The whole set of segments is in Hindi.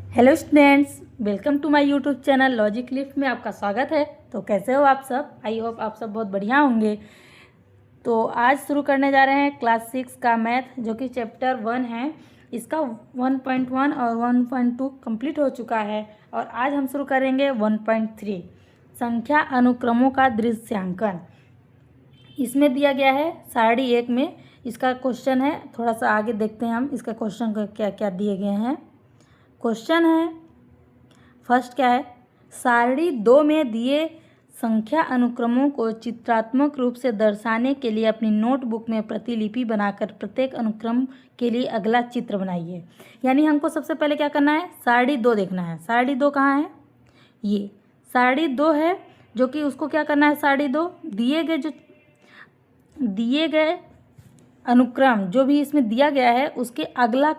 Hello students, welcome to my YouTube channel Logic Lift में आपका स्वागत है। तो कैसे हो आप सब? आई होप आप सब बहुत बढ़िया होंगे। तो आज शुरू करने जा रहे हैं क्लास 6 का मैथ, जो कि चैप्टर 1 है। इसका 1.1 और 1.2 कंप्लीट हो चुका है और आज हम शुरू करेंगे 1.3 संख्या अनुक्रमों का दृश्यांकन। इसमें दिया गया है सारणी 1 में इसका क्वेश्चन है। थोड़ा सा आगे देखते हैं हम इसका क्वेश्चन को क्या क्या दिए गए हैं। क्वेश्चन है फर्स्ट क्या है, सारणी 2 में दिए संख्या अनुक्रमों को चित्रात्मक रूप से दर्शाने के लिए अपनी नोटबुक में प्रतिलिपि बनाकर प्रत्येक अनुक्रम के लिए अगला चित्र बनाइए। यानी हमको सबसे पहले क्या करना है, सारणी 2 देखना है। सारणी 2 कहाँ है? ये सारणी 2 है, जो कि उसको क्या करना है, सारणी 2 दिए गए अनुक्रम जो भी इसमें दिया गया है उसके अगला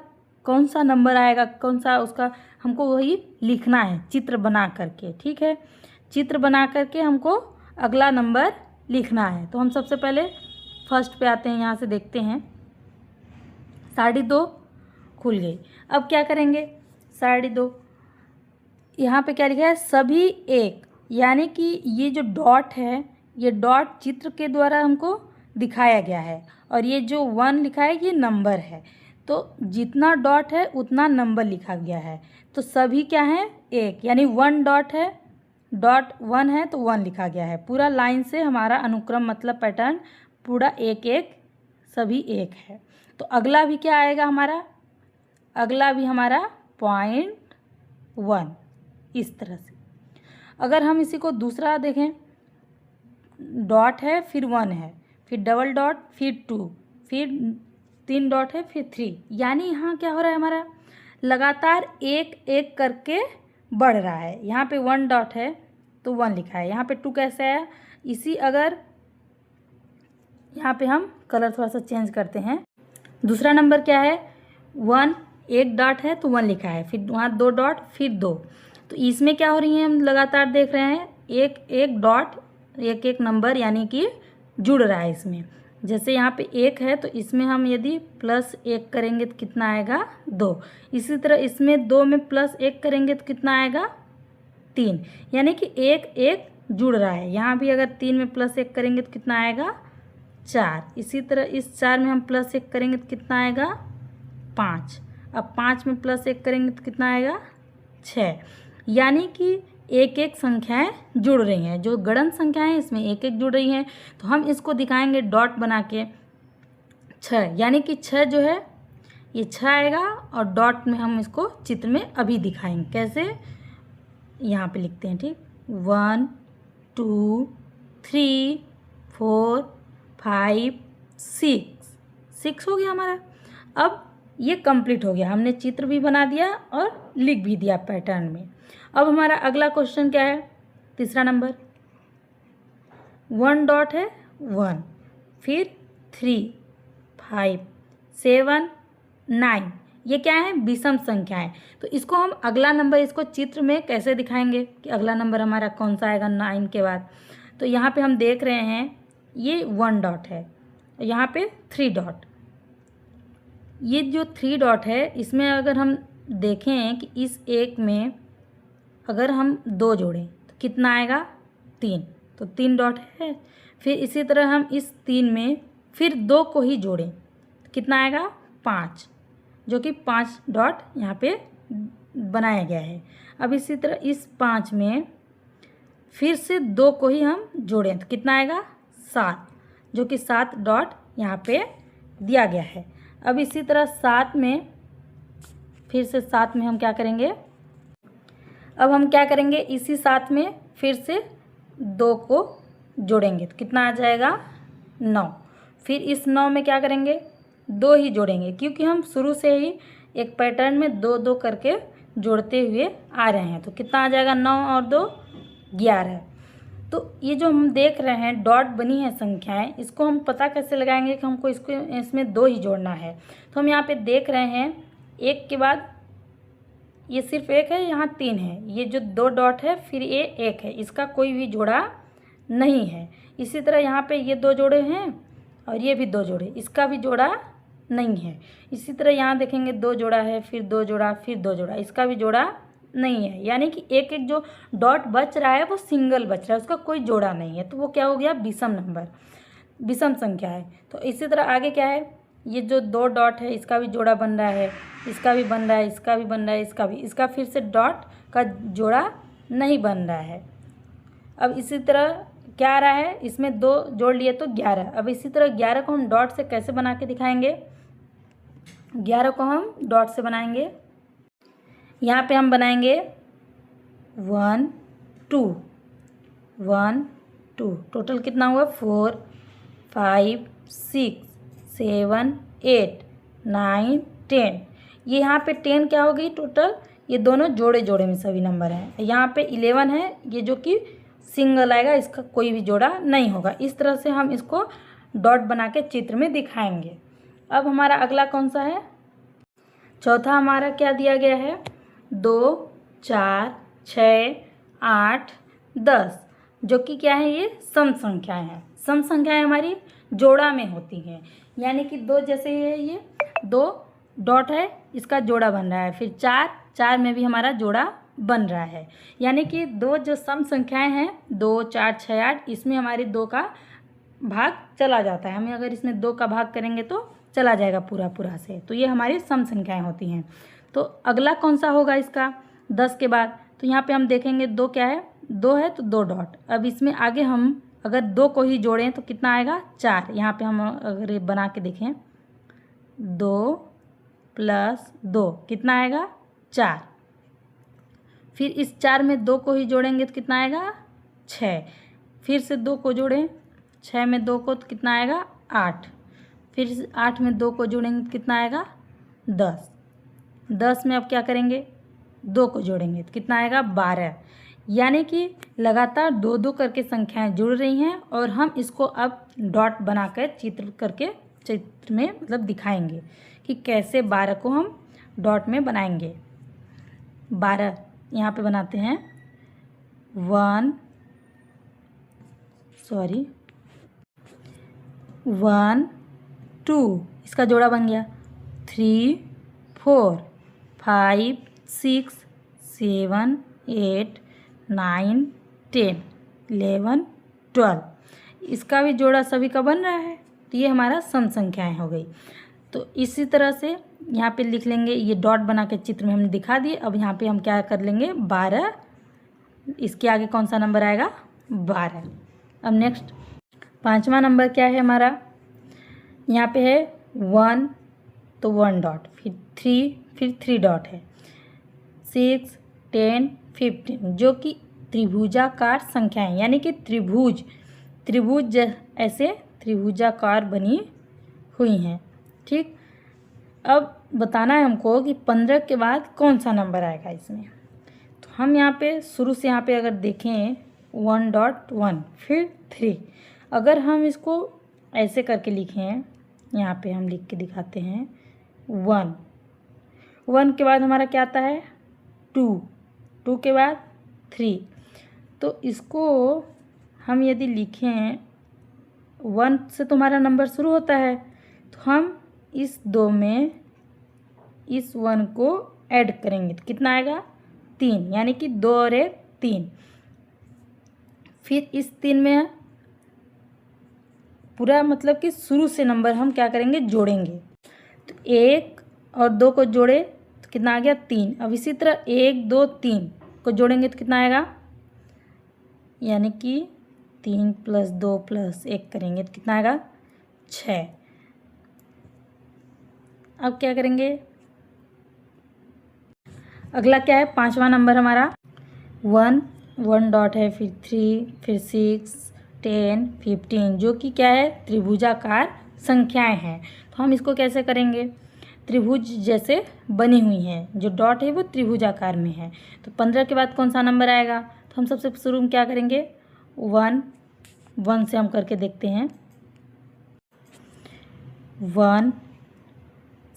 कौन सा नंबर आएगा, कौन सा उसका हमको वही लिखना है चित्र बना करके। ठीक है, चित्र बना करके हमको अगला नंबर लिखना है। तो हम सबसे पहले फर्स्ट पे आते हैं, यहाँ से देखते हैं। सारणी 2 खुल गई। अब क्या करेंगे, सारणी 2 यहाँ पे क्या लिखा है, सभी एक, यानी कि ये जो डॉट है ये डॉट चित्र के द्वारा हमको दिखाया गया है और ये जो 1 लिखा है ये नंबर है। तो जितना डॉट है उतना नंबर लिखा गया है। तो सभी क्या है, एक, यानी 1 डॉट है, डॉट 1 है तो 1 लिखा गया है। पूरा लाइन से हमारा अनुक्रम मतलब पैटर्न पूरा एक एक, सभी एक है। तो अगला भी क्या आएगा हमारा, अगला भी हमारा 0.1 इस तरह से। अगर हम इसी को दूसरा देखें, डॉट है फिर 1 है, फिर डबल डॉट, फिर 2, फिर 3 डॉट है, फिर 3, यानी यहाँ क्या हो रहा है, हमारा लगातार एक एक करके बढ़ रहा है। यहाँ पे 1 डॉट है तो 1 लिखा है, यहाँ पे 2 कैसे आया, इसी अगर यहाँ पे हम कलर थोड़ा सा चेंज करते हैं। दूसरा नंबर क्या है, 1, एक डॉट है तो 1 लिखा है, फिर वहाँ 2 डॉट, फिर 2। तो इसमें क्या हो रही है, हम लगातार देख रहे हैं एक एक डॉट, एक एक नंबर यानी कि जुड़ रहा है इसमें। जैसे यहाँ पे 1 है तो इसमें हम यदि +1 करेंगे तो कितना आएगा, 2। इसी तरह इसमें 2 में +1 करेंगे तो कितना आएगा, 3, यानी कि एक एक जुड़ रहा है। यहाँ भी अगर 3 में +1 करेंगे तो कितना आएगा, 4। इसी तरह इस 4 में हम +1 करेंगे तो कितना आएगा, 5। अब 5 में +1 करेंगे तो कितना आएगा, 6। यानी कि एक एक संख्याएं जुड़ रही हैं, जो गणन संख्याएं इसमें एक एक जुड़ रही हैं। तो हम इसको दिखाएंगे डॉट बना के 6, यानी कि 6 जो है ये 6 आएगा और डॉट में हम इसको चित्र में अभी दिखाएंगे। कैसे, यहाँ पे लिखते हैं, ठीक, 1 2 3 4 5 6 हो गया हमारा। अब ये कंप्लीट हो गया, हमने चित्र भी बना दिया और लिख भी दिया पैटर्न में। अब हमारा अगला क्वेश्चन क्या है, तीसरा नंबर, 1 डॉट है 1, फिर 3 5 7 9, ये क्या है, विषम संख्या है। तो इसको हम अगला नंबर, इसको चित्र में कैसे दिखाएंगे कि अगला नंबर हमारा कौन सा आएगा 9 के बाद। तो यहाँ पे हम देख रहे हैं ये 1 डॉट है, यहाँ पे 3 डॉट। ये जो 3 डॉट है इसमें अगर हम देखें कि इस एक में अगर हम 2 जोड़ें तो कितना आएगा, 3, तो 3 डॉट है। फिर इसी तरह हम इस 3 में फिर 2 को ही जोड़ें तो कितना आएगा, 5, जो कि 5 डॉट यहाँ पे बनाया गया है। अब इसी तरह इस 5 में फिर से 2 को ही हम जोड़ें तो कितना आएगा, 7, जो कि 7 डॉट यहाँ पे दिया गया है। अब इसी तरह 7 में फिर से 7 में हम क्या करेंगे, अब हम क्या करेंगे, इसी 7 में फिर से 2 को जोड़ेंगे तो कितना आ जाएगा, 9। फिर इस 9 में क्या करेंगे, 2 ही जोड़ेंगे, क्योंकि हम शुरू से ही एक पैटर्न में 2 2 करके जोड़ते हुए आ रहे हैं। तो कितना आ जाएगा, 9 और 2 11। तो ये जो हम देख रहे हैं डॉट बनी है संख्याएं, इसको हम पता कैसे लगाएंगे कि हमको इसमें 2 ही जोड़ना है। तो हम यहाँ पे देख रहे हैं एक के बाद ये सिर्फ 1 है, यहाँ 3 है, ये जो 2 डॉट है फिर ये 1 है, इसका कोई भी जोड़ा नहीं है। इसी तरह यहाँ पे ये 2 जोड़े हैं और ये भी 2 जोड़े, इसका भी जोड़ा नहीं है। इसी तरह यहाँ देखेंगे 2 जोड़ा है, फिर 2 जोड़ा, फिर 2 जोड़ा, इसका भी जोड़ा नहीं है। यानी कि एक एक जो डॉट बच रहा है वो सिंगल बच रहा है, उसका कोई जोड़ा नहीं है, तो वो क्या हो गया, विषम नंबर, विषम संख्या है। तो इसी तरह आगे क्या है, ये जो 2 डॉट है इसका भी जोड़ा बन रहा है, इसका भी बन रहा है, इसका भी बन रहा है, इसका भी, इसका फिर से डॉट का जोड़ा नहीं बन रहा है। अब इसी तरह क्या आ रहा है, इसमें 2 जोड़ लिए तो 11। अब इसी तरह 11 को हम डॉट से कैसे बना के दिखाएंगे, 11 को हम डॉट से बनाएंगे। यहाँ पे हम बनाएंगे 1 2 1 2, टोटल कितना हुआ 4 5 6 7 8 9 10। ये यहाँ पे 10 क्या हो गई टोटल, ये दोनों जोड़े जोड़े में सभी नंबर हैं। यहाँ पे 11 है, ये जो कि सिंगल आएगा, इसका कोई भी जोड़ा नहीं होगा। इस तरह से हम इसको डॉट बना के चित्र में दिखाएंगे। अब हमारा अगला कौन सा है, चौथा हमारा क्या दिया गया है, 2 4 6 8 10, जो कि क्या है, ये सम संख्याएं हैं। सम संख्याएं हमारी जोड़ा में होती हैं, यानी कि 2 जैसे ये 2 डॉट है, इसका जोड़ा बन रहा है, फिर 4 4 में भी हमारा जोड़ा बन रहा है। यानी कि 2 जो सम संख्याएं हैं 2 4 6 8, इसमें हमारे 2 का भाग चला जाता है। हम अगर इसमें 2 का भाग करेंगे तो चला जाएगा पूरा पूरा से, तो ये हमारी सम संख्याएं होती हैं। तो अगला कौन सा होगा इसका 10 के बाद, तो यहाँ पे हम देखेंगे 2 क्या है, 2 है तो 2 डॉट। अब इसमें आगे हम अगर 2 को ही जोड़ें तो कितना आएगा 4। यहाँ पे हम अगर ये बना के देखें 2 + 2 कितना आएगा 4। फिर इस 4 में 2 को ही जोड़ेंगे तो कितना आएगा 6। फिर से 2 को जोड़ें, 6 में 2 को तो कितना आएगा 8। फिर 8 में 2 को जोड़ेंगे तो कितना आएगा 10। 10 में अब क्या करेंगे 2 को जोड़ेंगे तो कितना आएगा 12। यानी कि लगातार 2 2 करके संख्याएं जुड़ रही हैं, और हम इसको अब डॉट बनाकर चित्र में मतलब दिखाएंगे कि कैसे 12 को हम डॉट में बनाएंगे। 12 यहाँ पे बनाते हैं 1 2, इसका जोड़ा बन गया 3 4 5 6 7 8 9 10 11 12, इसका भी जोड़ा सभी का बन रहा है, तो ये हमारा सम संख्याएं हो गई। तो इसी तरह से यहाँ पे लिख लेंगे, ये डॉट बना के चित्र में हमने दिखा दिए। अब यहाँ पे हम क्या कर लेंगे 12, इसके आगे कौन सा नंबर आएगा 12। अब नेक्स्ट 5वां नंबर क्या है हमारा, यहाँ पे है 1 तो 1 डॉट, फिर 3, फिर 3 डॉट है, 6 10 15, जो कि त्रिभुजाकार संख्याएं, यानी कि त्रिभुज ऐसे त्रिभुजाकार बनी हुई हैं। ठीक, अब बताना है हमको कि 15 के बाद कौन सा नंबर आएगा इसमें। तो हम यहाँ पे शुरू से यहाँ पे अगर देखें 1.1 फिर 3, अगर हम इसको ऐसे करके लिखें, यहाँ पे हम लिख के दिखाते हैं 1 के बाद हमारा क्या आता है 2 के बाद 3। तो इसको हम यदि लिखें 1 से तो हमारा नंबर शुरू होता है, तो हम इस 2 में इस 1 को ऐड करेंगे तो कितना आएगा 3, यानी कि 2 और 1 3। फिर इस 3 में पूरा मतलब कि शुरू से नंबर हम क्या करेंगे जोड़ेंगे, तो 1 और 2 को जोड़े तो कितना आ गया 3। अब इसी तरह 1 2 3 को जोड़ेंगे तो कितना आएगा, यानी कि 3 + 2 + 1 करेंगे तो कितना आएगा 6। अब क्या करेंगे, अगला क्या है 5वां नंबर हमारा 1 डॉट है, फिर 3, फिर 6 10 15, जो कि क्या है त्रिभुजाकार संख्याएं हैं। तो हम इसको कैसे करेंगे, त्रिभुज जैसे बनी हुई हैं, जो डॉट है वो त्रिभुजाकार में है। तो 15 के बाद कौन सा नंबर आएगा, तो हम सबसे शुरू में क्या करेंगे 1 से हम करके देखते हैं। 1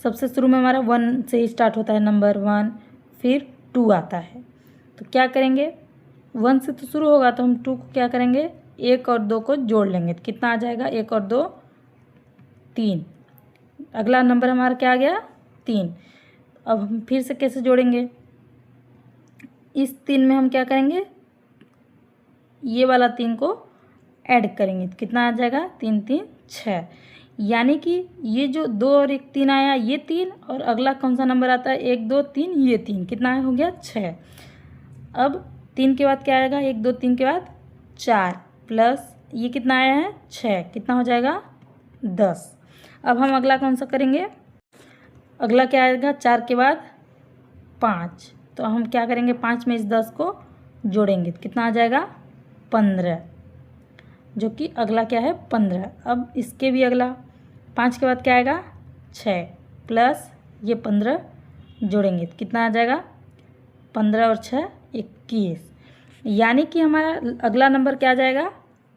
सबसे शुरू में हमारा 1 से ही स्टार्ट होता है नंबर 1, फिर 2 आता है। तो क्या करेंगे 1 से तो शुरू होगा, तो हम 2 को क्या करेंगे 1 और 2 को जोड़ लेंगे तो कितना आ जाएगा 1 और 2 3, अगला नंबर हमारा क्या आ गया 3। अब हम फिर से कैसे जोड़ेंगे, इस 3 में हम क्या करेंगे, ये वाला 3 को ऐड करेंगे तो कितना आ जाएगा 3 3 6। यानी कि ये जो 2 और 1 3 आया, ये 3, और अगला कौन सा नंबर आता है 1 2 3, ये 3, कितना हो गया 6। अब 3 के बाद क्या आएगा, 1 2 3 के बाद 4 प्लस ये कितना आया है 6, कितना हो जाएगा 10। अब हम अगला कौन सा करेंगे, अगला क्या आएगा 4 के बाद 5, तो हम क्या करेंगे 5 में इस 10 को जोड़ेंगे तो कितना आ जाएगा 15, जो कि अगला क्या है 15। अब इसके भी अगला 5 के बाद क्या आएगा 6 प्लस ये 15 जोड़ेंगे तो कितना आ जाएगा 15 और 6 21। यानी कि हमारा अगला नंबर क्या आ जाएगा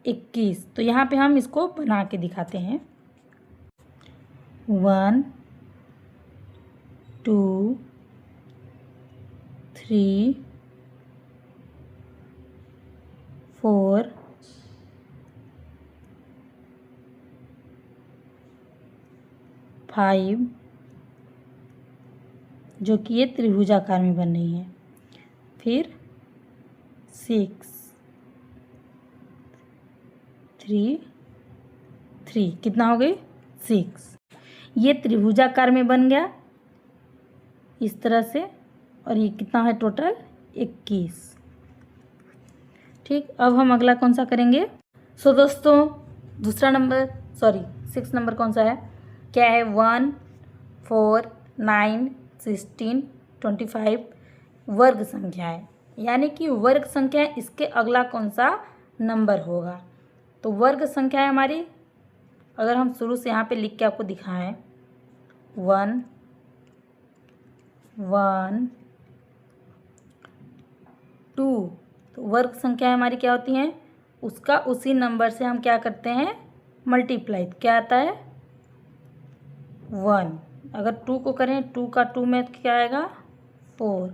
21। तो यहाँ पे हम इसको बना के दिखाते हैं 1 2 3 4 5, जो कि ये त्रिभुजाकार में बन रही है, फिर 6 3 3, कितना हो गई 6। ये त्रिभुजाकार में बन गया इस तरह से, और ये कितना है टोटल 21। ठीक, अब हम अगला कौन सा करेंगे। सो दोस्तों दूसरा नंबर 6 नंबर कौन सा है, क्या है 1 4 9 16 25 वर्ग संख्या है। यानी कि वर्ग संख्या इसके अगला कौन सा नंबर होगा। तो वर्ग संख्या है हमारी, अगर हम शुरू से यहाँ पे लिख के आपको दिखाएं 1 1 2, तो वर्ग संख्या हमारी क्या होती हैं, उसका उसी नंबर से हम क्या करते हैं मल्टीप्लाई, क्या आता है 1। अगर 2 को करें 2 का 2 में क्या आएगा 4।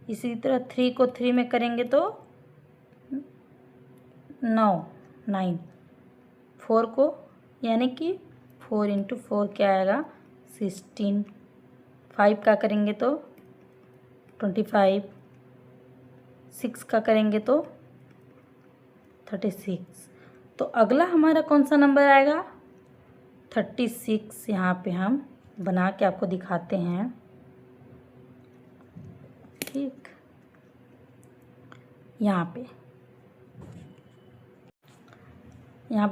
इसी तरह 3 को 3 में करेंगे तो 9 4 को, यानी कि 4 इंटू 4 क्या आएगा 16। 5 का करेंगे तो 25, 6 का करेंगे तो 36। तो अगला हमारा कौन सा नंबर आएगा 36। यहाँ पे हम बना के आपको दिखाते हैं। ठीक, यहाँ पे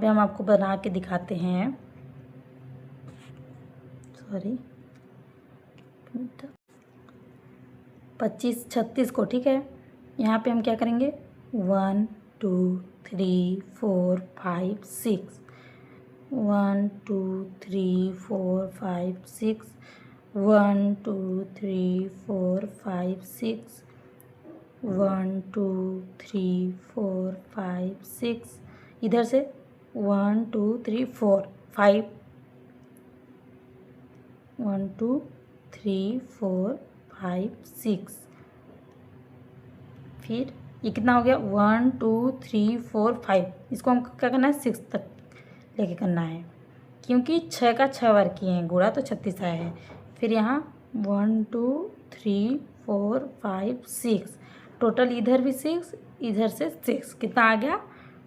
हम आपको बना के दिखाते हैं। 25 36 को। ठीक है, यहाँ पे हम क्या करेंगे 1 2 3 4 5 6, 1 2 3 4 5 6, 1 2 3 4 5 6, 1 2 3 4 5 6, इधर से 1 2 3 4 5, 1 2 3 4 5 6, फिर ये कितना हो गया 1 2 3 4 5। इसको हमको क्या करना है 6 तक लेके करना है, क्योंकि 6 का 6 बार किए हैं गुणा तो 36 आया है। फिर यहाँ 1 2 3 4 5 6, टोटल इधर भी 6 इधर से 6, कितना आ गया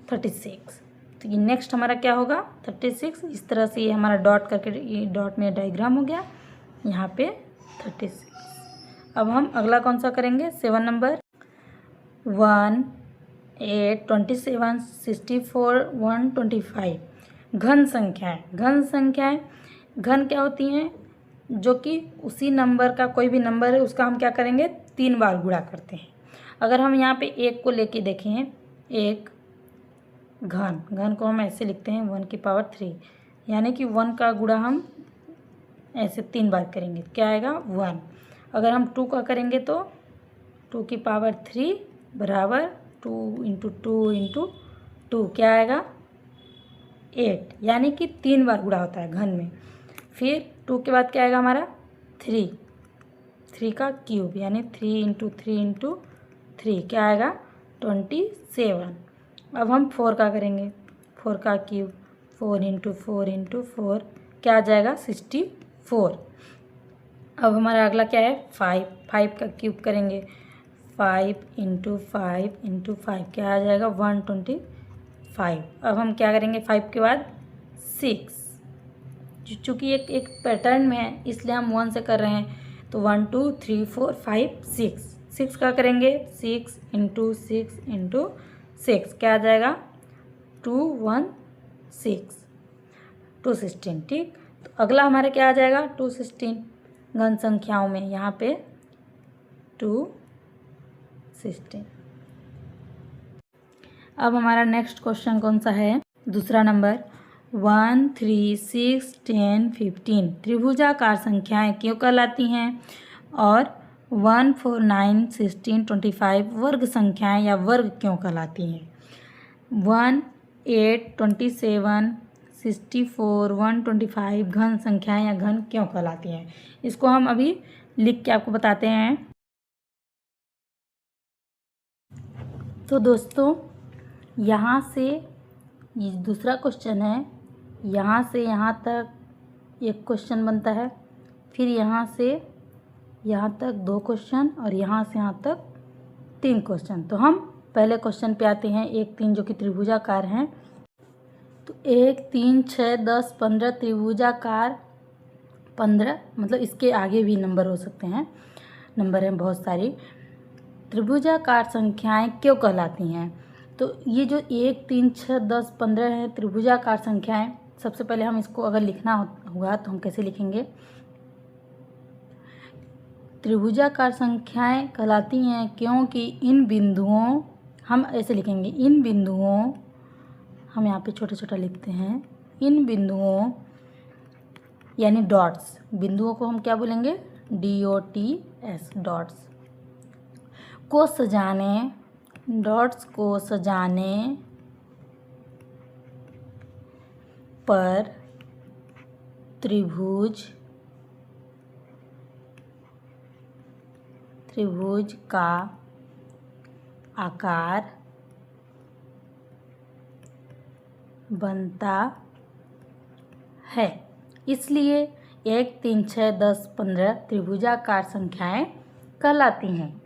36। तो ये नेक्स्ट हमारा क्या होगा 36। इस तरह से ये हमारा डॉट करके ये डॉट में डायग्राम हो गया यहाँ पे 36। अब हम अगला कौन सा करेंगे 7 नंबर 1 8 27 64 125। घन संख्याएं घन क्या होती हैं, जो कि उसी नंबर का कोई भी नंबर है उसका हम क्या करेंगे 3 बार गुणा करते हैं। अगर हम यहाँ पे 1 को लेके देखें, 1 घन को हम ऐसे लिखते हैं 1 की पावर 3, यानी कि 1 का गुणा हम ऐसे 3 बार करेंगे, क्या आएगा 1। अगर हम 2 का करेंगे तो 2 की पावर 3 बराबर 2 इंटू 2 इंटू 2, क्या आएगा 8, यानी कि 3 बार गुणा होता है घन में। फिर 2 के बाद क्या आएगा हमारा 3 का क्यूब, यानी 3 इंटू 3 इंटू 3, क्या आएगा 27। अब हम 4 का करेंगे, 4 का क्यूब 4 इंटू 4 इंटू 4, क्या आ जाएगा 64। 4। अब हमारा अगला क्या है 5। 5 का क्यूब करेंगे, 5 × 5 × 5 क्या आ जाएगा 125। अब हम क्या करेंगे 5 के बाद 6। चूँकि एक पैटर्न में है इसलिए हम 1 से कर रहे हैं, तो 1 2 3 4 5 6। 6 का करेंगे 6 × 6 × 6 क्या आ जाएगा 216, 216। ठीक, तो अगला हमारे क्या आ जाएगा 216 घन संख्याओं में, यहाँ पे 216। अब हमारा नेक्स्ट क्वेश्चन कौन सा है, दूसरा नंबर 1 3 6 10 15 त्रिभुजाकार संख्याएं क्यों कहलाती हैं, और 1 4 9 16 25 वर्ग संख्याएं या वर्ग क्यों कहलाती हैं। 1 8 27 64 125 घन संख्याएं या घन क्यों कहलाती हैं, इसको हम अभी लिख के आपको बताते हैं। तो दोस्तों यहाँ से ये दूसरा क्वेश्चन है, यहाँ से यहाँ तक एक क्वेश्चन बनता है, फिर यहाँ से यहाँ तक 2 क्वेश्चन और यहाँ से यहाँ तक 3 क्वेश्चन। तो हम पहले क्वेश्चन पे आते हैं 1 3 जो कि त्रिभुजाकार हैं। तो 1 3 6 10 15 त्रिभुजाकार 15, मतलब इसके आगे भी नंबर हो सकते हैं, नंबर हैं बहुत सारी। त्रिभुजाकार संख्याएं क्यों कहलाती हैं, तो ये जो 1 3 6 10 15 है त्रिभुजाकार संख्याएं, सबसे पहले हम इसको अगर लिखना हुआ तो हम कैसे लिखेंगे। त्रिभुजाकार संख्याएं कहलाती हैं क्योंकि इन बिंदुओं, हम ऐसे लिखेंगे इन बिंदुओं, हम यहाँ पे छोटा छोटा लिखते हैं, इन बिंदुओं यानी डॉट्स, बिंदुओं को हम क्या बोलेंगे DOTS, डॉट्स को सजाने, डॉट्स को सजाने पर त्रिभुज का आकार बनता है, इसलिए 1 3 6 10 15 त्रिभुजाकार संख्याएं कहलाती हैं।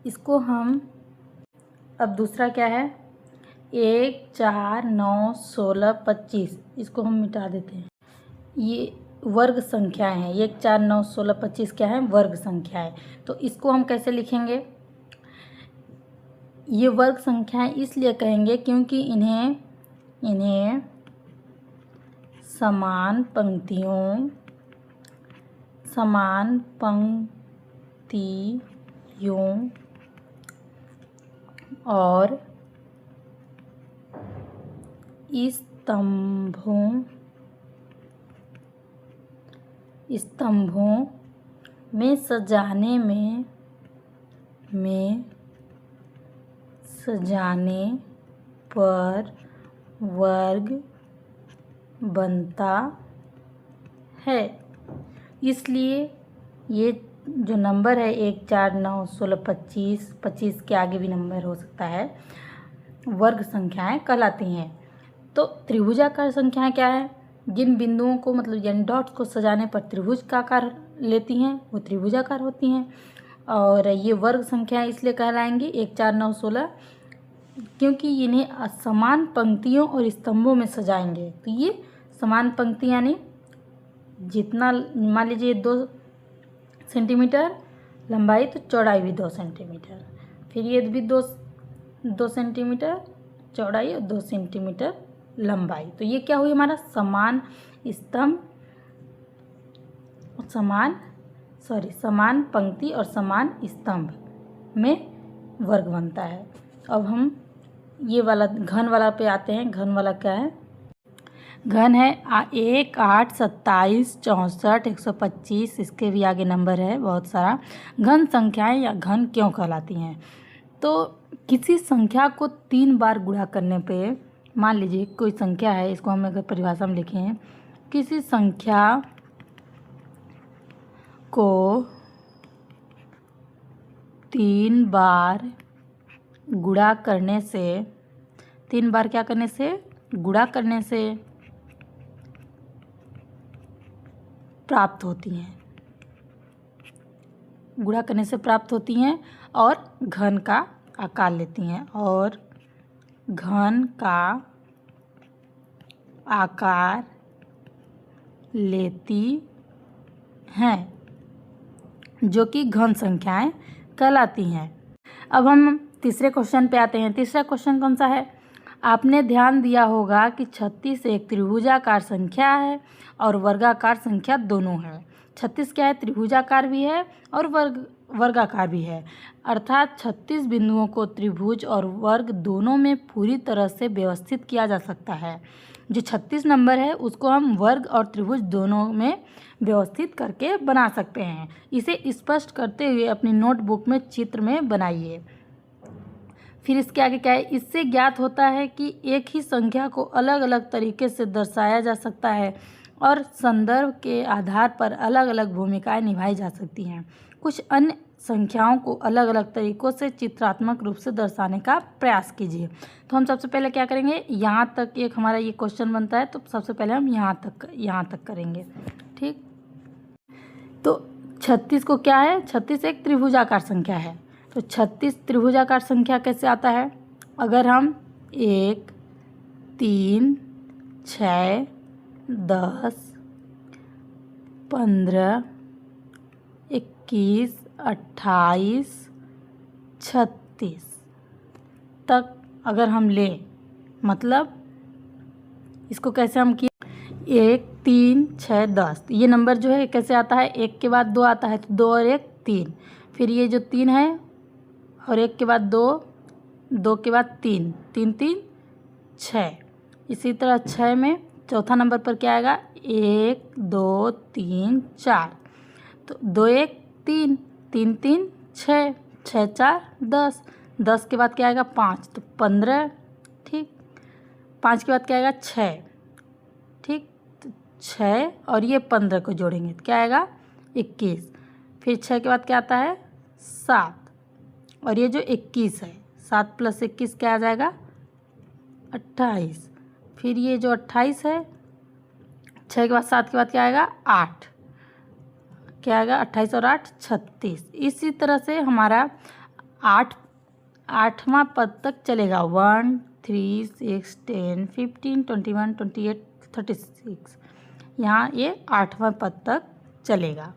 इसको हम, अब दूसरा क्या है 1 4 9 16 25, इसको हम मिटा देते हैं, ये वर्ग संख्याएं हैं। 1 4 9 16 25 क्या है वर्ग संख्याएं, तो इसको हम कैसे लिखेंगे, ये वर्ग संख्याएं इसलिए कहेंगे क्योंकि इन्हें समान पंक्तियों और स्तंभों में सजाने पर वर्ग बनता है। इसलिए ये जो नंबर है 1 4 9 16 25, 25 के आगे भी नंबर हो सकता है, वर्ग संख्याएं कहलाती हैं। तो त्रिभुजाकार संख्याएं क्या है, जिन बिंदुओं को मतलब यानी डॉट्स को सजाने पर त्रिभुज का आकार लेती हैं वो त्रिभुजाकार होती हैं। और ये वर्ग संख्याएं इसलिए कहलाएंगी 1 4 9 16 क्योंकि इन्हें समान पंक्तियों और स्तंभों में सजाएंगे। तो ये समान पंक्ति यानी जितना मान लीजिए 2 सेंटीमीटर लंबाई तो चौड़ाई भी 2 सेंटीमीटर, फिर ये भी 2 सेंटीमीटर चौड़ाई और 2 सेंटीमीटर लंबाई। तो ये क्या हुई हमारा समान पंक्ति और समान स्तंभ में वर्ग बनता है। अब हम ये वाला घन वाला पे आते हैं। घन वाला क्या है, घन है 1 8 27 64 125, इसके भी आगे नंबर है बहुत सारा। घन संख्याएं या घन क्यों कहलाती हैं, तो किसी संख्या को 3 बार गुणा करने पे, मान लीजिए कोई संख्या है, इसको हम अगर परिभाषा में लिखें, किसी संख्या को 3 बार गुणा करने से, 3 बार क्या करने से गुणा करने से प्राप्त होती हैं, गुणा करने से प्राप्त होती हैं और घन का आकार लेती हैं, और घन का आकार लेती हैं, जो कि घन संख्याएं कहलाती हैं। अब हम तीसरे क्वेश्चन पे आते हैं। तीसरा क्वेश्चन कौन सा है? आपने ध्यान दिया होगा कि 36 एक त्रिभुजाकार संख्या है और वर्गाकार संख्या दोनों है। 36 क्या है? त्रिभुजाकार भी है और वर्गाकार भी है, अर्थात 36 बिंदुओं को त्रिभुज और वर्ग दोनों में पूरी तरह से व्यवस्थित किया जा सकता है। जो 36 नंबर है उसको हम वर्ग और त्रिभुज दोनों में व्यवस्थित करके बना सकते हैं। इसे स्पष्ट करते हुए अपनी नोटबुक में चित्र में बनाइए। फिर इसके आगे क्या है? इससे ज्ञात होता है कि एक ही संख्या को अलग अलग तरीके से दर्शाया जा सकता है और संदर्भ के आधार पर अलग अलग भूमिकाएं निभाई जा सकती हैं। कुछ अन्य संख्याओं को अलग अलग तरीक़ों से चित्रात्मक रूप से दर्शाने का प्रयास कीजिए। तो हम सबसे पहले क्या करेंगे? यहाँ तक एक हमारा ये क्वेश्चन बनता है, तो सबसे पहले हम यहाँ तक करेंगे। ठीक, तो 36 को क्या है? 36 एक त्रिभुजाकार संख्या है। तो 36 त्रिभुजाकार संख्या कैसे आता है? अगर हम 1, 3, 6, 10, 15, 21, 28, 36 तक अगर हम लें, मतलब इसको कैसे हम किए? 1, 3, 6, 10, ये नंबर जो है कैसे आता है? 1 के बाद 2 आता है, तो 2 और 1 3, फिर ये जो 3 है और 1 के बाद 2, 2 के बाद 3, 3 3 6। इसी तरह 6 में चौथा नंबर पर क्या आएगा? 1 2 3 4, तो 2 1 3, 3 3 6, 6 4 10, 10 के बाद क्या आएगा? 5, तो 15। ठीक, 5 के बाद क्या आएगा? 6। ठीक, तो 6 और ये 15 को जोड़ेंगे तो क्या आएगा? 21। फिर 6 के बाद क्या आता है? 7, और ये जो 21 है, 7 + 21 क्या आ जाएगा? 28। फिर ये जो 28 है, 6 के बाद 7 के बाद क्या आएगा? 8, क्या आएगा? 28 और 8 36। इसी तरह से हमारा 8वां पद तक चलेगा। 1 3 6 10 15 21 28 36, यहाँ ये 8वां पद तक चलेगा।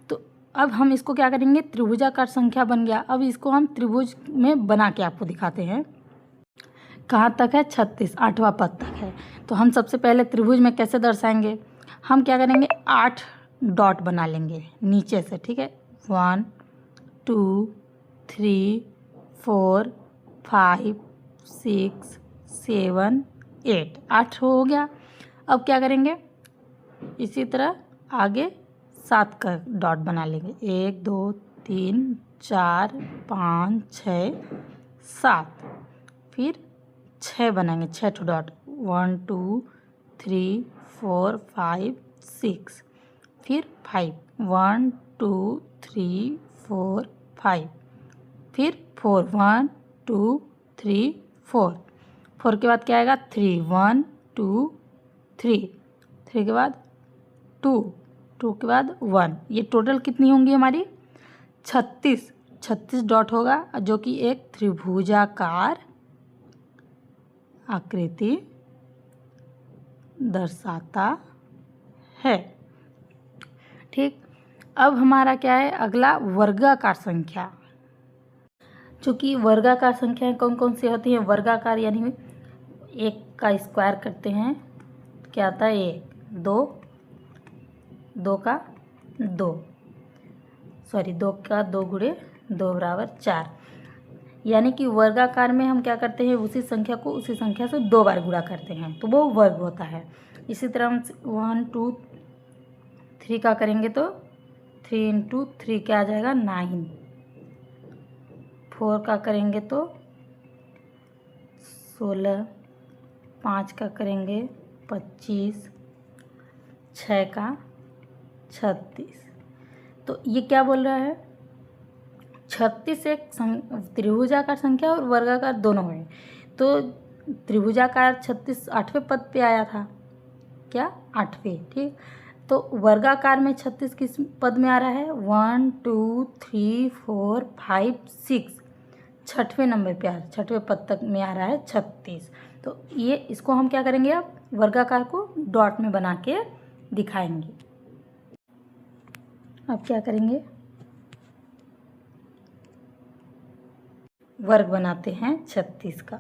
तो अब हम इसको क्या करेंगे? त्रिभुजाकार संख्या बन गया। अब इसको हम त्रिभुज में बना के आपको दिखाते हैं। कहाँ तक है? 36, 8वां पद तक है। तो हम सबसे पहले त्रिभुज में कैसे दर्शाएंगे? हम क्या करेंगे? 8 डॉट बना लेंगे नीचे से। ठीक है, 1 2 3 4 5 6 7 8, 8 हो गया। अब क्या करेंगे? इसी तरह आगे 7 का डॉट बना लेंगे। 1 2 3 4 5 6 7, फिर 6 बनाएंगे, 6 डॉट। 1 2 3 4 5 6, फिर 5, 1 2 3 4 5, फिर 4, 1 2 3 4, 4 के बाद क्या आएगा? 3, 1 2 3, 3 के बाद 2, 2 के बाद 1। ये टोटल कितनी होंगी हमारी? 36 डॉट होगा, जो कि एक त्रिभुजाकार आकृति दर्शाता है। ठीक, अब हमारा क्या है? अगला वर्गाकार संख्या। चूँकि वर्गाकार संख्याएं कौन कौन सी होती हैं? वर्गाकार यानी 1 का स्क्वायर करते हैं, क्या आता है? 1 2, 2 का 2, सॉरी 2 का 2 गुणे 2 बराबर 4। यानी कि वर्गाकार में हम क्या करते हैं? उसी संख्या को उसी संख्या से 2 बार गुणा करते हैं, तो वो वर्ग होता है। इसी तरह हम 1 2 3 का करेंगे तो 3 × 3 क्या आ जाएगा? 9। 4 का करेंगे तो 16, 5 का करेंगे 25, 6 का 36। तो ये क्या बोल रहा है? 36 एक त्रिभुजाकार संख्या और वर्गाकार दोनों है। तो त्रिभुजाकार 36 8वें पद पे आया था। क्या? 8वें। ठीक, तो वर्गाकार में 36 किस पद में आ रहा है? 1 2 3 4 5 6, छठवें नंबर पे छठवें पद तक में आ रहा है 36। तो ये इसको हम क्या करेंगे, अब वर्गाकार को डॉट में बना के दिखाएंगे। अब क्या करेंगे, वर्ग बनाते हैं 36 का।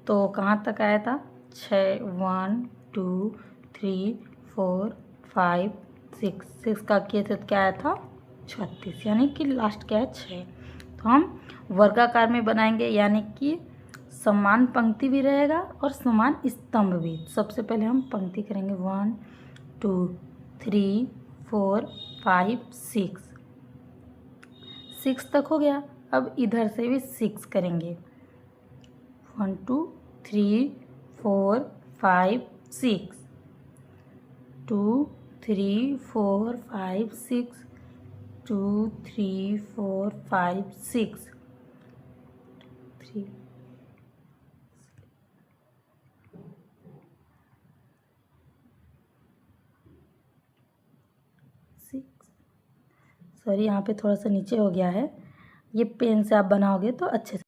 तो कहाँ तक आया था? 6 1 2 3 4 5 6 का किए थे तो क्या आया था? 36, यानी कि लास्ट क्या है? 6। तो हम वर्गाकार में बनाएंगे, यानी कि समान पंक्ति भी रहेगा और समान स्तंभ भी। सबसे पहले हम पंक्ति करेंगे 1 2 3 4 5 6 तक हो गया। अब इधर से भी 6 करेंगे, 1 2 3 4 5 6 2 3 4 5 6 2 3 4 5 6 3 6। सॉरी, यहाँ पे थोड़ा सा नीचे हो गया है, ये पेन से आप बनाओगे तो अच्छे से।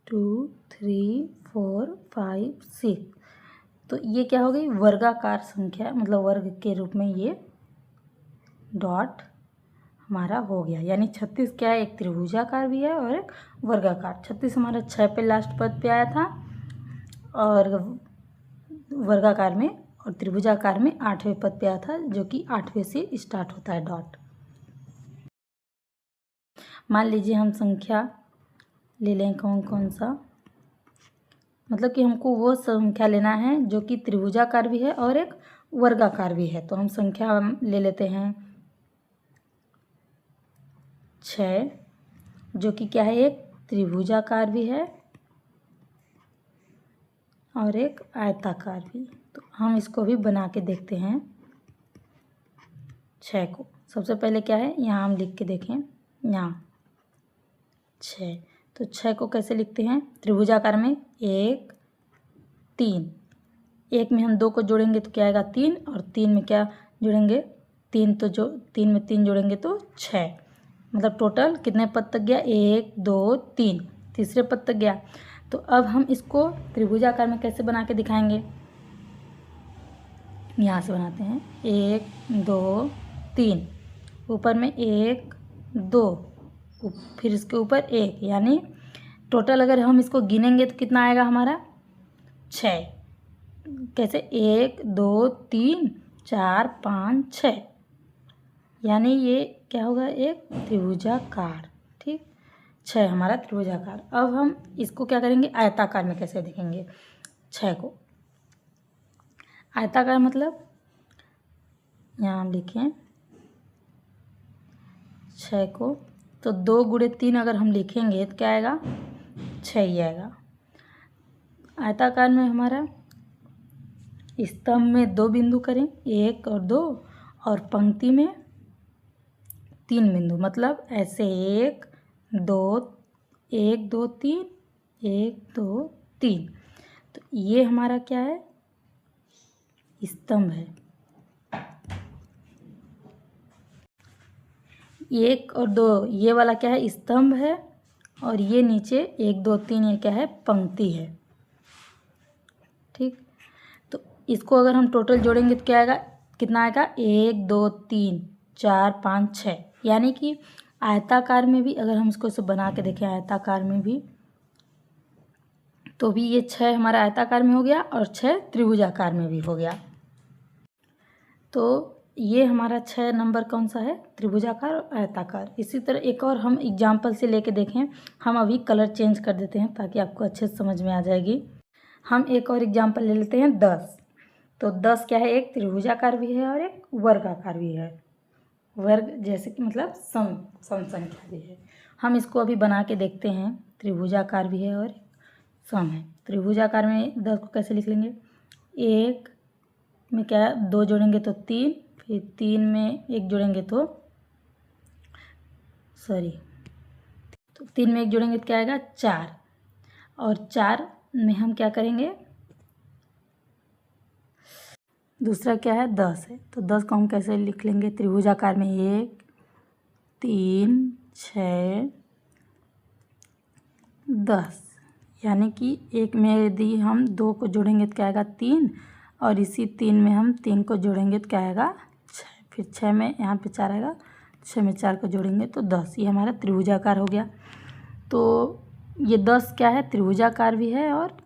2 3 4 5 6। तो ये क्या हो गई? वर्गाकार संख्या, मतलब वर्ग के रूप में ये डॉट हमारा हो गया। यानी 36 क्या है? एक त्रिभुजाकार भी है और एक वर्गाकार। 36 हमारा 6 पे लास्ट पद पे आया था, और वर्गाकार में और त्रिभुजाकार में 8वें पद पे आया था, जो कि 8वें से स्टार्ट होता है डॉट। मान लीजिए हम संख्या ले लें, कौन कौन सा, मतलब कि हमको वो संख्या लेना है जो कि त्रिभुजाकार भी है और एक वर्गाकार भी है। तो हम संख्या ले लेते हैं 6, जो कि क्या है? एक त्रिभुजाकार भी है और एक आयताकार भी। तो हम इसको भी बना के देखते हैं 6 को। सबसे पहले क्या है, यहाँ हम लिख के देखें, यहाँ 6। तो 6 को कैसे लिखते हैं? त्रिभुजाकार में 1 3, 1 में हम 2 को जोड़ेंगे तो क्या आएगा? 3, और 3 में क्या जोड़ेंगे? 3, तो जो 3 में 3 जोड़ेंगे तो 6। मतलब टोटल कितने पद तक गया? 1 2 3, तीसरे पद तक गया। तो अब हम इसको त्रिभुजाकार में कैसे बना के दिखाएंगे? यहाँ से बनाते हैं 1 2 3, ऊपर में 1 2, फिर इसके ऊपर 1, यानी टोटल अगर हम इसको गिनेंगे तो कितना आएगा हमारा? 6। कैसे? 1 2 3 4 5 6, यानी ये क्या होगा? एक त्रिभुजाकार। ठीक, 6 हमारा त्रिभुजाकार। अब हम इसको क्या करेंगे? आयताकार में कैसे देखेंगे 6 को? आयताकार मतलब यहाँ हम लिखें 6 को, तो 2 गुणे 3 अगर हम लिखेंगे तो क्या आएगा? 6 ही आएगा। आयताकार में हमारा स्तंभ में 2 बिंदु करें, 1 और 2, और पंक्ति में 3 बिंदु, मतलब ऐसे 1 2 1 2 3 1 2 3। तो ये हमारा क्या है? स्तंभ है। 1 और 2 ये वाला क्या है? स्तंभ है, और ये नीचे 1 2 3 ये क्या है? पंक्ति है। ठीक, तो इसको अगर हम टोटल जोड़ेंगे तो क्या आएगा? कितना आएगा? 1 2 3 4 5 6, यानी कि आयताकार में भी अगर हम इसको बना के देखें, आयताकार में भी, तो भी ये 6 हमारा आयताकार में हो गया और 6 त्रिभुजाकार में भी हो गया। तो ये हमारा 6 नंबर कौन सा है? त्रिभुजाकार और आयताकार। इसी तरह एक और हम एग्जाम्पल से लेके देखें। हम अभी कलर चेंज कर देते हैं ताकि आपको अच्छे से समझ में आ जाएगी। हम एक और एग्जाम्पल ले लेते हैं 10। तो 10 क्या है? एक त्रिभुजाकार भी है और एक वर्गाकार भी है। वर्ग जैसे कि मतलब सम संख्या भी है। हम इसको अभी बना के देखते हैं। त्रिभुजाकार भी है और सम है। त्रिभुजाकार में 10 को कैसे लिख लेंगे? 1 में क्या 2 जोड़ेंगे तो 3, फिर 3 में 1 जोड़ेंगे तो तो 3 में 1 जोड़ेंगे तो क्या आएगा? 4, और 4 में हम क्या करेंगे? दूसरा क्या है 10 है। तो 10 को हम कैसे लिख लेंगे त्रिभुजाकार में 1 3 6 10, यानी कि एक में यदि हम 2 को जोड़ेंगे तो क्या आएगा 3, और इसी 3 में हम 3 को जोड़ेंगे तो क्या आएगा 6, फिर 6 में यहाँ पे 4 आएगा, 6 में 4 को जोड़ेंगे तो 10। ये हमारा त्रिभुजाकार हो गया। तो ये 10 क्या है त्रिभुजाकार भी है और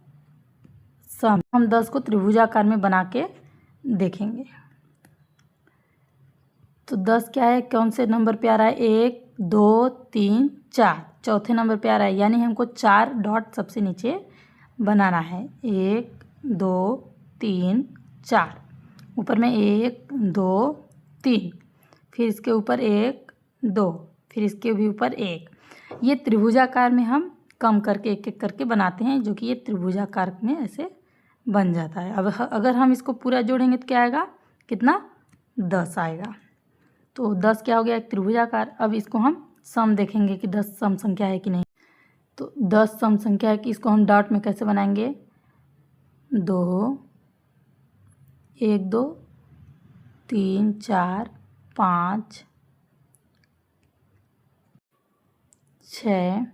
सम। हम 10 को त्रिभुजाकार में बना के देखेंगे। तो 10 क्या है, कौन से नंबर पे आ रहा है 1 2 3 4, चौथे नंबर पे आ रहा है, यानी हमको 4 डॉट सबसे नीचे बनाना है। 1 2 3 4, ऊपर में 1 2 3, फिर इसके ऊपर 1 2, फिर इसके भी ऊपर 1। ये त्रिभुजाकार में हम कम करके एक एक करके बनाते हैं, जो कि ये त्रिभुजाकार में ऐसे बन जाता है। अब अगर हम इसको पूरा जोड़ेंगे तो क्या आएगा, कितना 10 आएगा। तो 10 क्या हो गया एक त्रिभुजाकार। अब इसको हम सम देखेंगे कि 10 सम संख्या है कि नहीं। तो 10 सम संख्या है कि इसको हम डॉट में कैसे बनाएंगे 2 1 2 3 4 5 6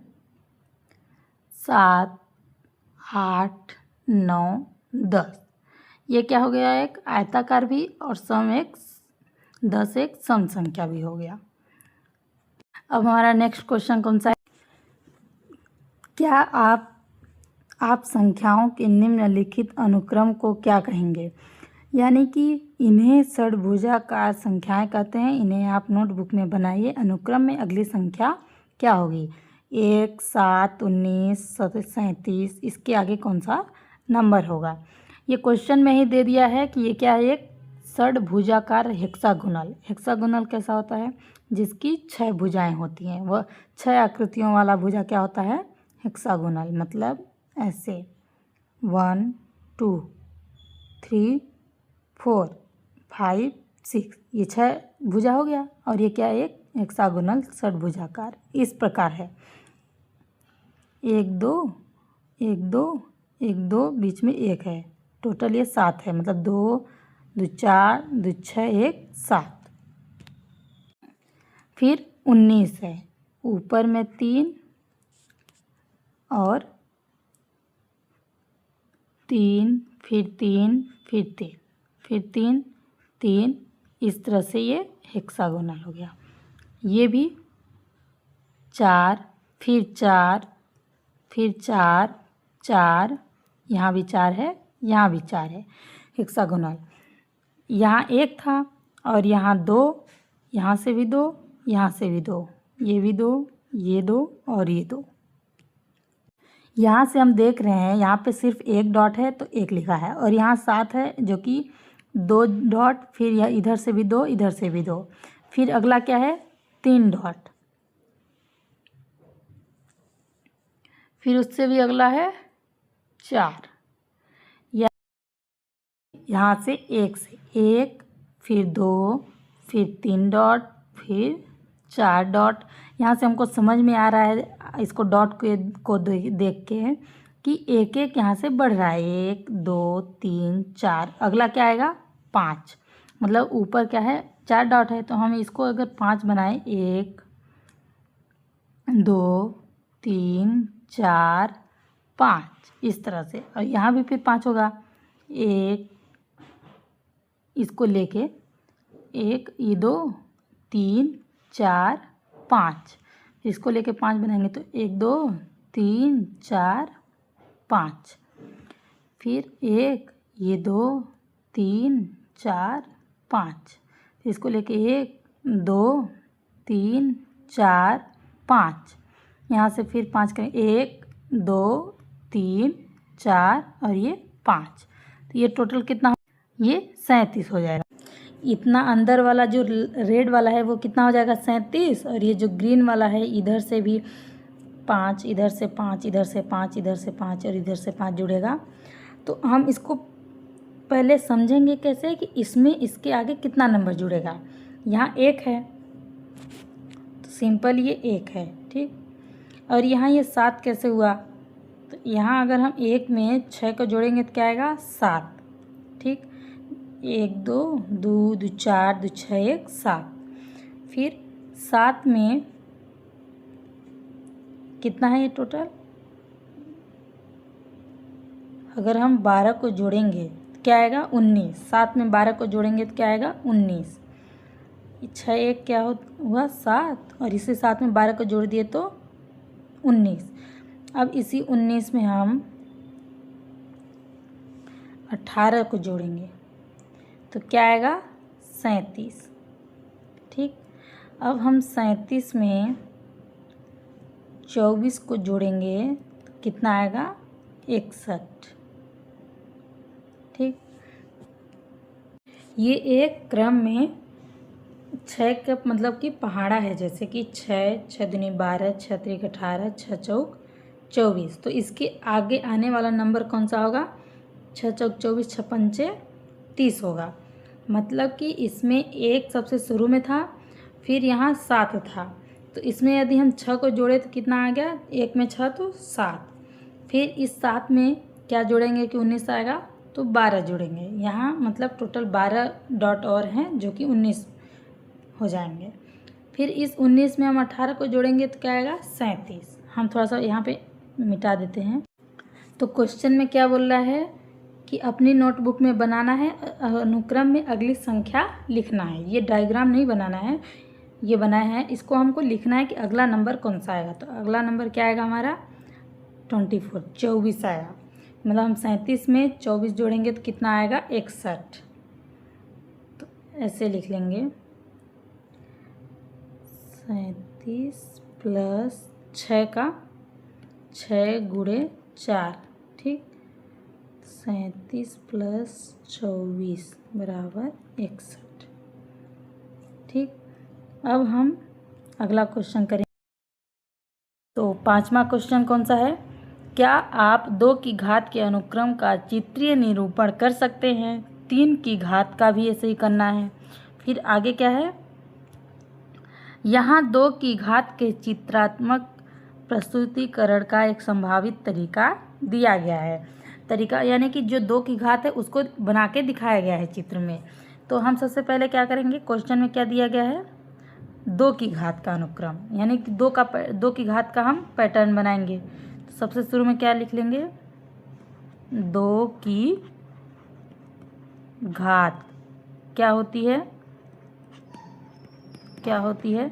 7 8 9 10। ये क्या हो गया एक आयताकार भी, और सम एक 10 एक सम संख्या भी हो गया। अब हमारा नेक्स्ट क्वेश्चन कौन सा है, क्या आप संख्याओं के निम्नलिखित अनुक्रम को क्या कहेंगे। यानी कि इन्हें षड्भुजाकार संख्याएं कहते हैं। इन्हें आप नोटबुक में बनाइए। अनुक्रम में अगली संख्या क्या होगी 1 7 19 37, इसके आगे कौन सा नंबर होगा। ये क्वेश्चन में ही दे दिया है कि ये क्या है एक षड्भुजाकार हेक्सागोनल। हेक्सागोनल कैसा होता है, जिसकी 6 भुजाएं होती हैं। वह 6 आकृतियों वाला भुजा क्या होता है हेक्सागोनल, मतलब ऐसे 1 2 3 4 5 6, ये 6 भुजा हो गया। और ये क्या है एक हेक्सागोनल षड्भुजाकार इस प्रकार है 1 2 1 2 1 2, बीच में 1 है, टोटल ये 7 है, मतलब 2 2 4 2 6 1 7। फिर 19 है, ऊपर में 3 और 3, फिर 3 फिर 3 फिर 3 3, इस तरह से ये हेक्सागोनल हो गया। ये भी 4 फिर 4 फिर 4 4, यहाँ भी 4 है, यहाँ भी 4 है हेक्सागोनल। यहाँ 1 था और यहाँ 2, यहाँ से भी 2, यहाँ से भी 2, ये भी 2, ये 2 और ये 2। यहाँ से हम देख रहे हैं यहाँ पे सिर्फ 1 डॉट है तो 1 लिखा है, और यहाँ 7 है जो कि 2 डॉट, फिर यह इधर से भी 2 इधर से भी 2, फिर अगला क्या है 3 डॉट, फिर उससे भी अगला है 4, यहाँ से 1 से 1, फिर 2, फिर 3 डॉट, फिर 4 डॉट। यहाँ से हमको समझ में आ रहा है इसको डॉट को देख के कि एक एक यहाँ से बढ़ रहा है 1 2 3 4, अगला क्या आएगा 5, मतलब ऊपर क्या है 4 डॉट है, तो हम इसको अगर 5 बनाएं 1 2 3 4 5 इस तरह से, और यहाँ भी फिर 5 होगा 1, इसको लेके 1 ये 2 3 4 5, इसको लेके 5 बनाएंगे तो 1 2 3 4 5, फिर 1 ये 2 3 4 5, इसको लेके 1 2 3 4 5, यहाँ से फिर 5 करें 1 2 3 4 और ये 5, तो ये टोटल कितना ये 37 हो जाएगा। इतना अंदर वाला जो रेड वाला है वो कितना हो जाएगा 37, और ये जो ग्रीन वाला है इधर से भी 5, इधर से 5, इधर से 5, इधर से 5 और इधर से 5 जुड़ेगा। तो हम इसको पहले समझेंगे कैसे कि इसमें इसके आगे कितना नंबर जुड़ेगा। यहाँ 1 है तो सिंपल ये 1 है, ठीक, और यहाँ ये 7 कैसे हुआ, तो यहाँ अगर हम 1 में 6 को जोड़ेंगे तो क्या आएगा 7, ठीक, 1 2 2 2 4 2 6 1 7। फिर 7 में कितना है ये टोटल? अगर हम 12 को जोड़ेंगे तो क्या आएगा? 19। 7 में 12 को जोड़ेंगे तो क्या आएगा? 19। 6 1 क्या हुआ? 7, और इसी 7 में 12 को जोड़ दिए तो 19। अब इसी 19 में हम 18 को जोड़ेंगे तो क्या आएगा? 37। ठीक, अब हम 37 में 24 को जोड़ेंगे तो कितना आएगा? 61। ठीक, ये एक क्रम में 6 का मतलब कि पहाड़ा है, जैसे कि 6 6 दूनी 12 6 त्रिक 18 6 चौक 24। तो इसके आगे आने वाला नंबर कौन सा होगा? 6 चौक 24 6 पंचे 30 होगा। मतलब कि इसमें एक सबसे शुरू में था, फिर यहाँ 7 था, तो इसमें यदि हम 6 को जोड़े तो कितना आ गया? 1 में 6 तो 7। फिर इस 7 में क्या जोड़ेंगे कि 19 आएगा? तो 12 जोड़ेंगे। यहाँ मतलब टोटल 12 डॉट और हैं जो कि 19 हो जाएंगे। फिर इस 19 में हम 18 को जोड़ेंगे तो क्या आएगा? 37। हम थोड़ा सा यहाँ पे मिटा देते हैं। तो क्वेश्चन में क्या बोल रहा है कि अपनी नोटबुक में बनाना है, अनुक्रम में अगली संख्या लिखना है। ये डायग्राम नहीं बनाना है, ये बनाया है, इसको हमको लिखना है कि अगला नंबर कौन सा आएगा। तो अगला नंबर क्या आएगा हमारा? 24 24 आएगा। मतलब हम 37 में 24 जोड़ेंगे तो कितना आएगा? 61। तो ऐसे लिख लेंगे 37 प्लस 6 का 6 गुणे 4। ठीक, 37 प्लस 24 बराबर 61। ठीक, अब हम अगला क्वेश्चन करें। तो 5वां क्वेश्चन कौन सा है? क्या आप 2 की घात के अनुक्रम का चित्रीय निरूपण कर सकते हैं? 3 की घात का भी ऐसे ही करना है। फिर आगे क्या है? यहाँ 2 की घात के चित्रात्मक प्रस्तुतिकरण का एक संभावित तरीका दिया गया है। तरीका यानी कि जो 2 की घात है उसको बना के दिखाया गया है चित्र में। तो हम सबसे पहले क्या करेंगे? क्वेश्चन में क्या दिया गया है? 2 की घात का अनुक्रम, यानी कि 2 की घात का हम पैटर्न बनाएंगे। तो सबसे शुरू में क्या लिख लेंगे? 2 की घात क्या होती है? क्या होती है?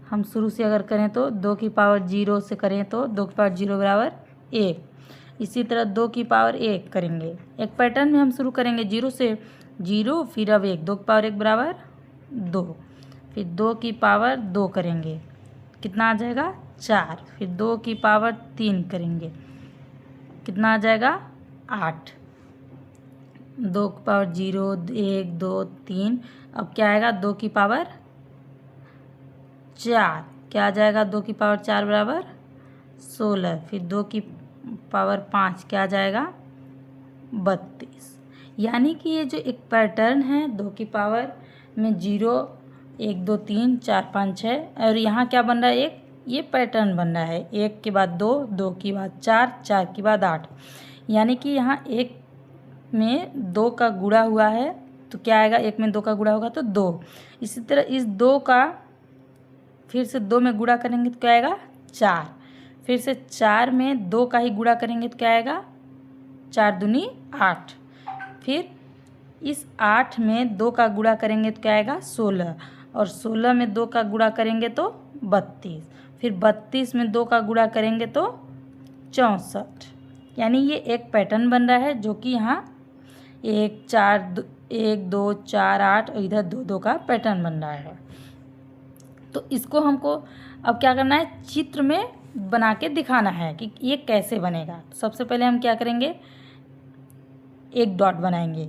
हम शुरू से अगर करें तो 2 की पावर 0 से करें तो 2 की पावर 0 बराबर 1। इसी तरह 2 की पावर 1 करेंगे। एक पैटर्न में हम शुरू करेंगे 0 से, 0 फिर अब 1, 2 की पावर 1 बराबर 2। फिर 2 की पावर 2 करेंगे, कितना आ जाएगा? 4। फिर 2 की पावर 3 करेंगे, कितना आ जाएगा? 8। 2 की पावर 0 1 2 3। अब क्या आएगा? 2 की पावर 4, क्या आ जाएगा? 2 की पावर 4 बराबर 16। फिर 2 की पावर 5 क्या आ जाएगा? 32। यानी कि ये जो एक पैटर्न है 2 की पावर में 0 1 2 3 4 5 6, और यहाँ क्या बन रहा है? एक ये पैटर्न बन रहा है। 1 के बाद 2, 2 के बाद 4, 4 के बाद 8। यानी कि यहाँ 1 में 2 का गुणा हुआ है तो क्या आएगा? 1 में 2 का गुणा होगा तो 2। इसी तरह इस 2 का फिर से 2 में गुणा करेंगे तो क्या आएगा? 4। फिर से 4 में 2 का ही गुणा करेंगे तो क्या आएगा? 4 दूनी 8। फिर इस 8 में 2 का गुणा करेंगे तो क्या आएगा? 16। और 16 में 2 का गुणा करेंगे तो 32। फिर 32 में 2 का गुणा करेंगे तो 64। यानी ये एक पैटर्न बन रहा है जो कि यहाँ 1 4 1 2 4 8 और इधर 2 2 का पैटर्न बन रहा है। तो इसको हमको अब क्या करना है? चित्र में बना के दिखाना है कि ये कैसे बनेगा। तो सबसे पहले हम क्या करेंगे? एक डॉट बनाएंगे।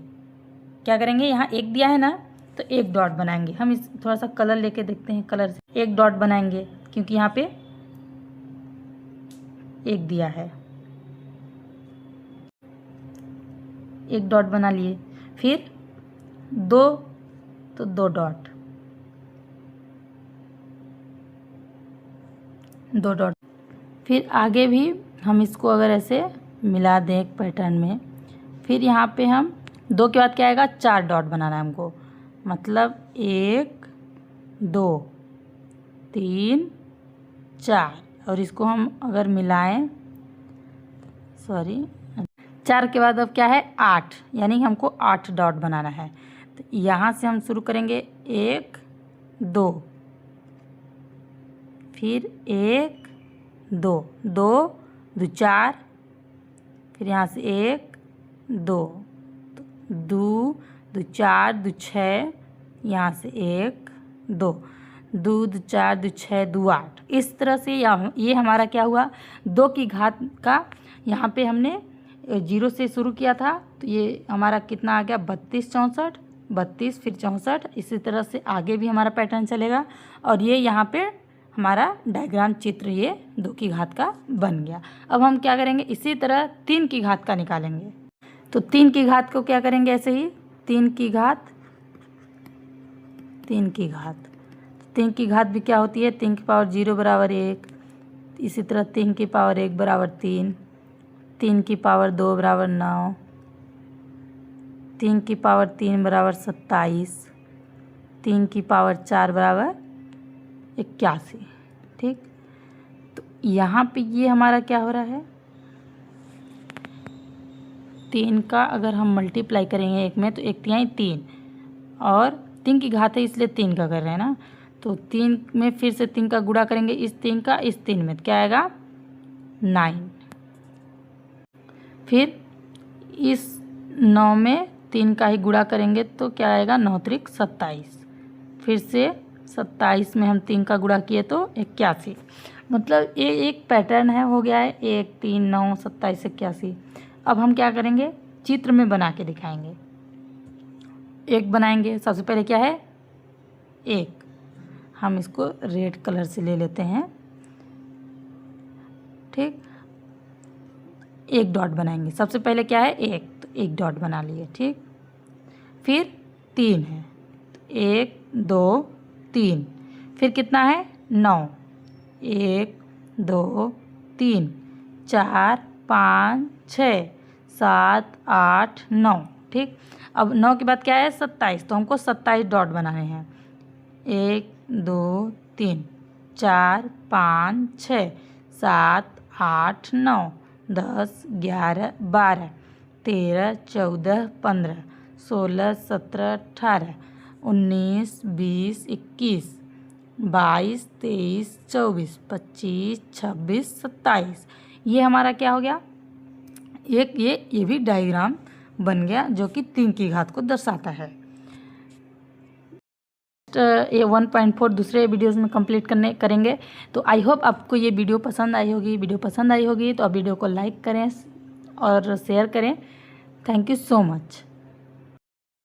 क्या करेंगे? यहाँ 1 दिया है ना, तो 1 डॉट बनाएंगे। हम इस थोड़ा सा कलर लेके देखते हैं, कलर से 1 डॉट बनाएंगे क्योंकि यहाँ पे 1 दिया है। 1 डॉट बना लिए। फिर 2 तो 2 डॉट, 2 डॉट। फिर आगे भी हम इसको अगर ऐसे मिला दें एक पैटर्न में, फिर यहाँ पे हम 2 के बाद क्या आएगा, 4 डॉट बनाना है हमको, मतलब 1 2 3 4, और इसको हम अगर मिलाएं, 4 के बाद अब क्या है 8, यानी हमको 8 डॉट बनाना है। तो यहाँ से हम शुरू करेंगे 1 2, फिर 1 2 2 2 4, फिर यहाँ से 1 2 2 2 4 2 6, यहाँ से 1 2 2 2 4 2 6 2 8। इस तरह से ये हमारा क्या हुआ, 2 की घात का, यहाँ पे हमने 0 से शुरू किया था, तो ये हमारा कितना आ गया 32 64 32, फिर 64। इसी तरह से आगे भी हमारा पैटर्न चलेगा, और ये यहाँ पे हमारा डायग्राम चित्र ये 2 की घात का बन गया। अब हम क्या करेंगे, इसी तरह 3 की घात का निकालेंगे। तो 3 की घात को क्या करेंगे, ऐसे ही 3 की घात 3 की घात 3 की घात भी क्या होती है, 3 की पावर 0 बराबर 1, इसी तरह 3 की पावर 1 बराबर 3, 3 की पावर 2 बराबर 9, 3 की पावर 3 बराबर 27, 3 की पावर 4 बराबर 81। ठीक, तो यहाँ पे ये हमारा क्या हो रहा है, 3 का अगर हम मल्टीप्लाई करेंगे एक में, तो 1 3 3, और 3 की घात है इसलिए 3 का कर रहे हैं ना, तो 3 में फिर से 3 का गुणा करेंगे, इस 3 का इस 3 में, तो क्या आएगा 9, फिर इस 9 में 3 का ही गुणा करेंगे तो क्या आएगा 9 त्रिक 27, फिर से 27 में हम 3 का गुणा किए तो 81। मतलब ये एक पैटर्न है, हो गया है 1 3 9 27 81। अब हम क्या करेंगे, चित्र में बना के दिखाएंगे। एक बनाएंगे, सबसे पहले क्या है 1, हम इसको रेड कलर से ले लेते हैं। ठीक, 1 डॉट बनाएंगे, सबसे पहले क्या है 1, तो 1 डॉट बना लिए। ठीक, फिर 3 है, 1 2 3, फिर कितना है 9, 1 2 3 4 5 6 7 8 9। ठीक, अब 9 के बाद क्या है 27, तो हमको 27 डॉट बनाने हैं, 1 2 3 4 5 6 7 8 9 10 11 12 13 14 15 16 17 18 19 20 21 22 23 24 25 26 27। ये हमारा क्या हो गया, एक ये भी डायग्राम बन गया जो कि 3 की घात को दर्शाता है। ये 1.4 दूसरे वीडियोज़ में कंप्लीट करेंगे। तो आई होप आपको ये वीडियो पसंद आई होगी। वीडियो पसंद आई होगी तो आप वीडियो को लाइक करें और शेयर करें। Thank you so much.